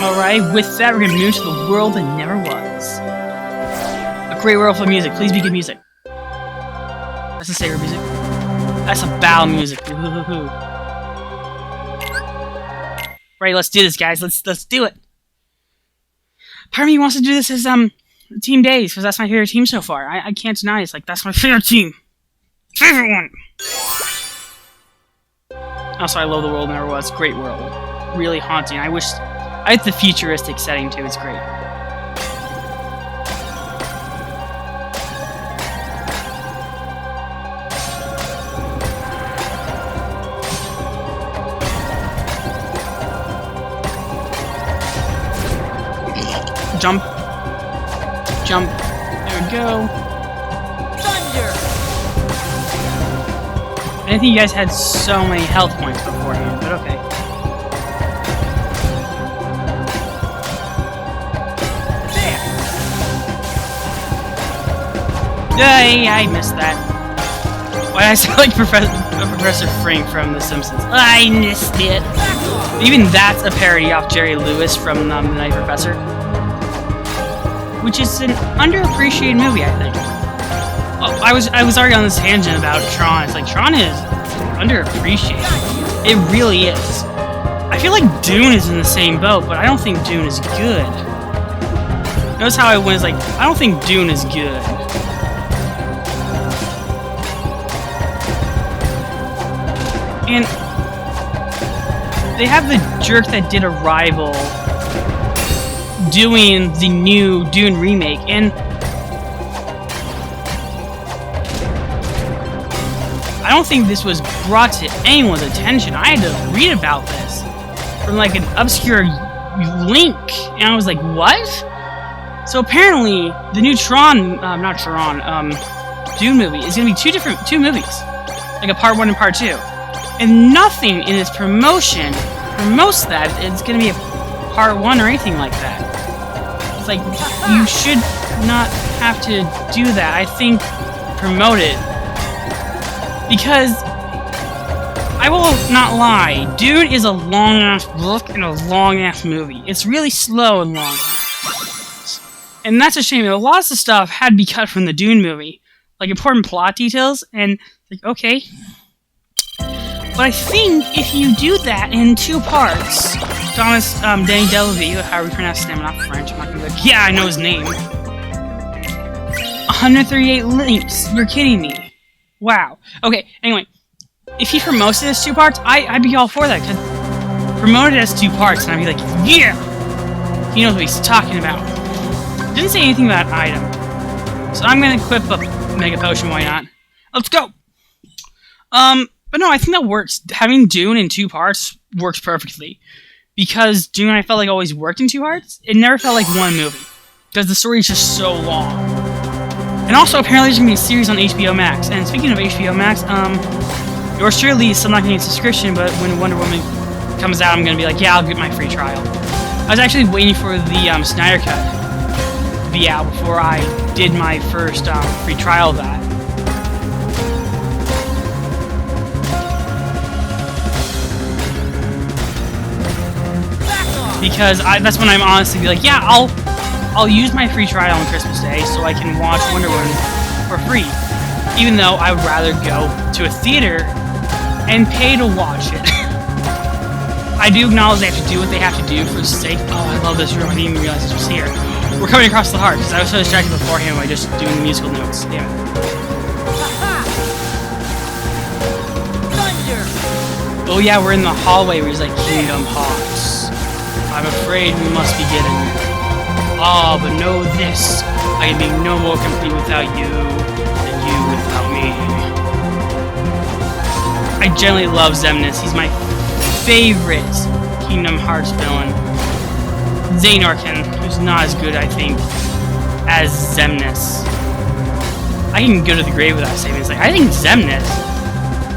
Alright, with that, we're gonna move to the world that never was. A great world full of music. Please be good music. That's the sacred music. That's a bow music. Woo-hoo-hoo-hoo. Right, let's do this, guys. Let's do it. Part of me wants to do this as Team Days, because that's my favorite team so far. I can't deny it. It's like, that's my favorite team. Favorite one! Also, I love the world never was. Great world. Really haunting. I like the futuristic setting too. It's great. Jump. Jump. There we go. Thunder! I didn't think you guys had so many health points beforehand, but okay. Yay, I missed that. Why did I sound like Professor Frink from The Simpsons? I missed it. Even that's a parody off Jerry Lewis from The Night Professor. Which is an underappreciated movie, I think. Oh, I was already on this tangent about Tron. It's like, Tron is underappreciated. It really is. I feel like Dune is in the same boat, but I don't think Dune is good. Notice how I was like, I don't think Dune is good. And they have the jerk that did Arrival doing the new Dune remake, and I don't think this was brought to anyone's attention. I had to read about this from like an obscure link, and I was like, what? So apparently the new Dune movie is going to be two movies, like a part 1 and part 2. And nothing in its promotion promotes that it's going to be a part 1 or anything like that. It's like, you should not have to do that. I think promote it. Because, I will not lie, Dune is a long-ass book and a long-ass movie. It's really slow and long. And that's a shame. A lot of the stuff had to be cut from the Dune movie. Like important plot details, and like, okay. But I think if you do that in 2 parts, Danny Delavieux, however you pronounce his name, I'm not French, I'm not gonna be like, yeah, I know his name. 138 links, you're kidding me. Wow. Okay, anyway, if he promotes it as 2 parts, I'd be all for that, because promote it as 2 parts, and I'd be like, yeah! He knows what he's talking about. Didn't say anything about an item. So I'm gonna equip a Mega Potion, why not? Let's go! But no, I think that works. Having Dune in 2 parts works perfectly. Because Dune, I felt like always worked in 2 parts. It never felt like one movie. Because the story is just so long. And also, apparently there's going to be a series on HBO Max. And speaking of HBO Max, yours truly is still not getting a subscription, but when Wonder Woman comes out, I'm going to be like, yeah, I'll get my free trial. I was actually waiting for the Snyder Cut to be out before I did my first free trial of that. Because that's when I'm honestly be like, yeah, I'll use my free trial on Christmas Day so I can watch Wonder Woman for free. Even though I would rather go to a theater and pay to watch it. I do acknowledge they have to do what they have to do for the sake. Oh, I love this room. I didn't even realize this was here. We're coming across the heart because I was so distracted beforehand by just doing the musical notes. Damn it. Thunder! Oh yeah, we're in the hallway where he's like, Kingdom Hearts. I'm afraid we must be getting there. Ah, but know this. I can be no more complete without you than you without me. I generally love Xemnas. He's my favorite Kingdom Hearts villain. Xehanort, who's not as good, I think, as Xemnas. I can go to the grave without saying this. Like, I think Xemnas,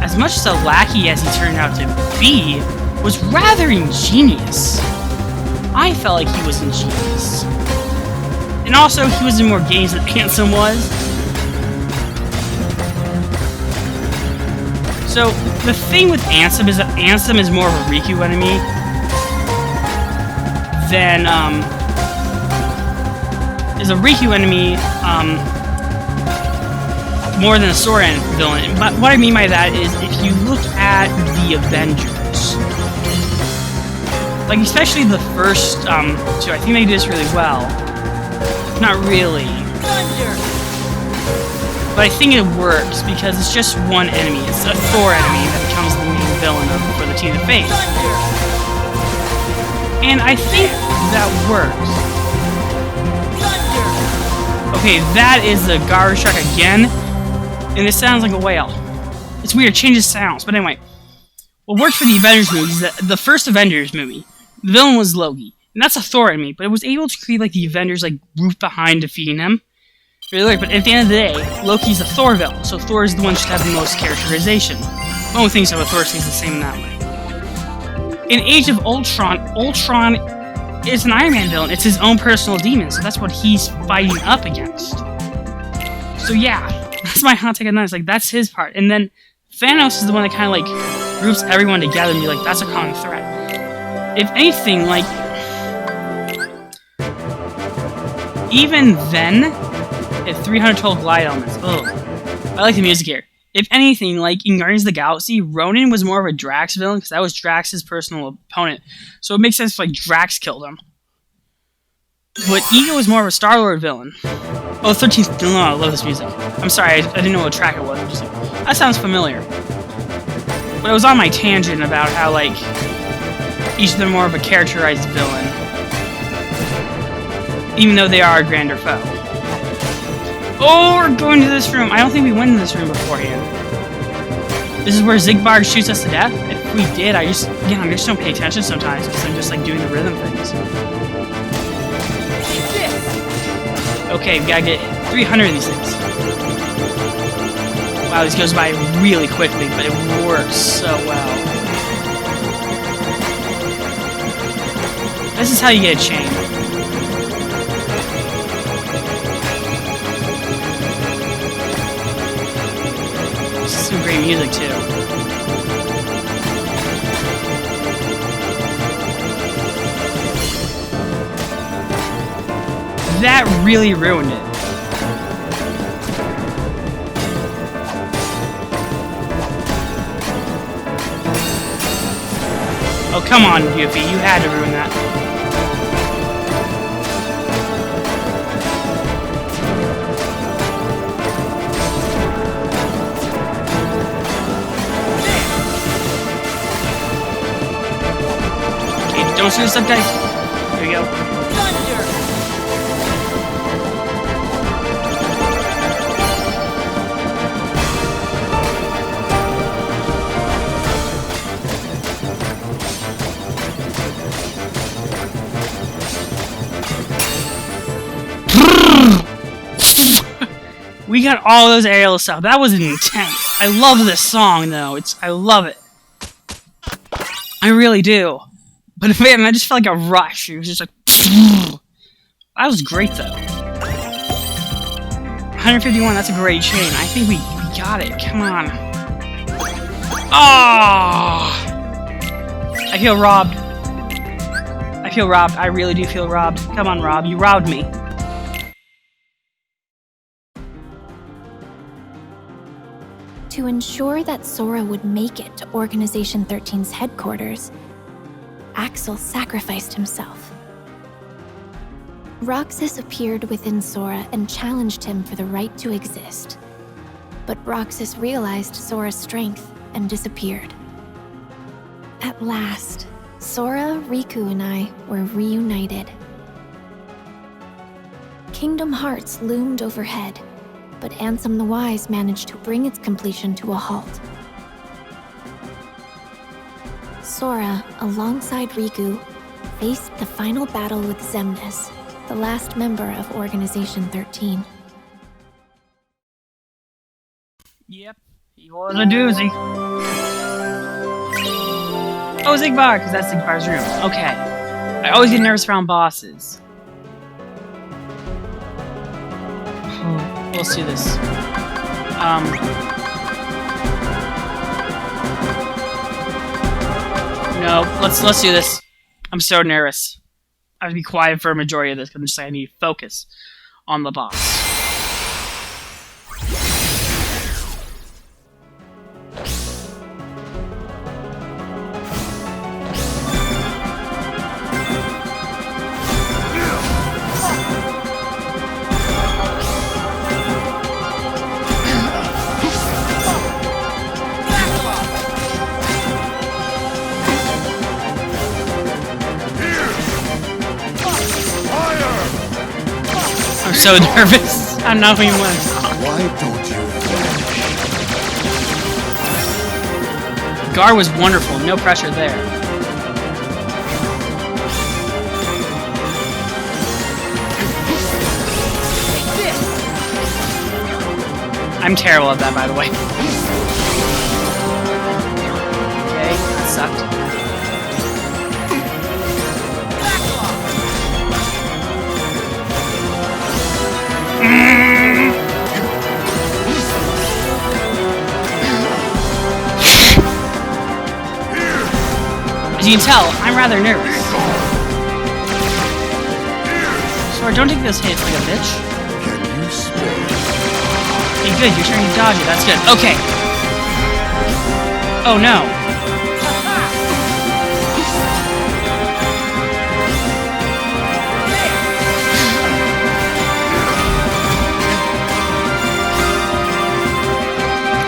as much as a lackey as he turned out to be, was rather ingenious. I felt like he was ingenious. And also, he was in more games than Ansem was. So, the thing with Ansem is that Ansem is more of a Riku enemy then is a Riku enemy more than a Sora villain. But what I mean by that is if you look at the Avengers, like especially the first two, I think they do this really well. Not really. Thunder. But I think it works because it's just one enemy. It's a Thor enemy that becomes the main villain for the team to face. Thunder. And I think that works. Thunder. Okay, that is the garbage truck again. And it sounds like a whale. It's weird, it changes sounds. But anyway, what worked for the Avengers movie is that the first Avengers movie, the villain was Loki. And that's a Thor enemy, but it was able to create like the Avengers like group behind defeating him. Really weird, but at the end of the day, Loki's a Thor villain, so Thor is the one that should have the most characterization. The only thing so with Thor stays the same in that way. In Age of Ultron, Ultron is an Iron Man villain. It's his own personal demon, so that's what he's fighting up against. So yeah, that's my hot take on that. It's like, that's his part. And then Thanos is the one that kind of like groups everyone together and be like, that's a common threat. If anything, like, even then, at 312 glide elements, ugh. I like the music here. If anything, like in Guardians of the Galaxy, Ronan was more of a Drax villain because that was Drax's personal opponent. So it makes sense if like Drax killed him. But Ego was more of a Star-Lord villain. Oh, 13th. No, I love this music. I'm sorry, I didn't know what track it was. I'm just like, that sounds familiar. But I was on my tangent about how like each of them more of a characterized villain, even though they are a grander foe. Oh, we're going to this room. I don't think we went in this room beforehand. This is where Zigbar shoots us to death. If we did, I just don't pay attention sometimes because I'm just like doing the rhythm things. Okay, we gotta get 300 of these things. Wow, this goes by really quickly, but it works so well. This is how you get a chain. This is some great music, too. That really ruined it. Oh, come on, Yuffie. You had to ruin that. Okay, don't shoot us up, guys. Here we go. Thunder. We got all those aerial stuff. That was intense. I love this song, though. I love it. I really do. But man, I just felt like a rush. It was just like... That was great, though. 151, that's a great chain. I think we got it. Come on. Oh! I feel robbed. I feel robbed. I really do feel robbed. Come on, Rob. You robbed me. To ensure that Sora would make it to Organization 13's headquarters, Axel sacrificed himself. Roxas appeared within Sora and challenged him for the right to exist. But Roxas realized Sora's strength and disappeared. At last, Sora, Riku, and I were reunited. Kingdom Hearts loomed overhead, but Ansem the Wise managed to bring its completion to a halt. Sora, alongside Riku, faced the final battle with Xemnas, the last member of Organization 13. Yep, he was a doozy. Oh, Zigbar, because that's Zigbar's room. Okay. I always get nervous around bosses. Let's do this. No, let's do this. I'm so nervous. have to be quiet for a majority of this because I'm just like, I need to focus on the boss. I'm so nervous. I'm not even one. Why don't you flinch? Gar was wonderful. No pressure there. I'm terrible at that, by the way. Okay, that sucked. As you can tell, I'm rather nervous. Sora, don't take those hits like a bitch. Can you spare? Hey, good, you're trying to dodge it. That's good. Okay. Oh no.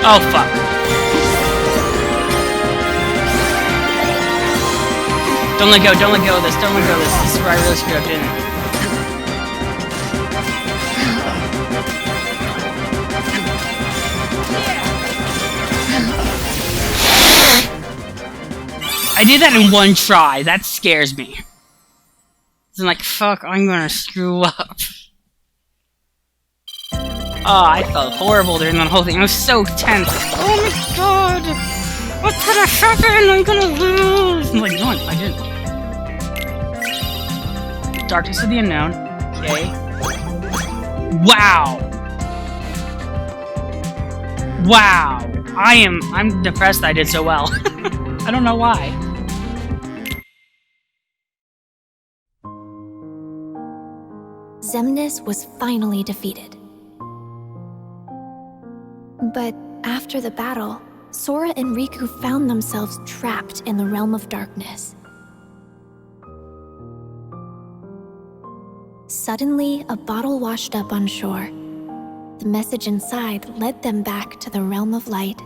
Oh fuck. Don't let go of this, don't let go of this. This is where I really screwed up, didn't it? I did that in one try. That scares me. It's like, fuck, I'm gonna screw up. Oh, I felt horrible during that whole thing. I was so tense. Oh my god! What's gonna happen? I'm gonna lose! I'm like, no, I didn't. Darkness of the Unknown. Okay. Wow! Wow! I'm depressed that I did so well. I don't know why. Xemnas was finally defeated. But after the battle, Sora and Riku found themselves trapped in the realm of darkness. Suddenly, a bottle washed up on shore. The message inside led them back to the realm of light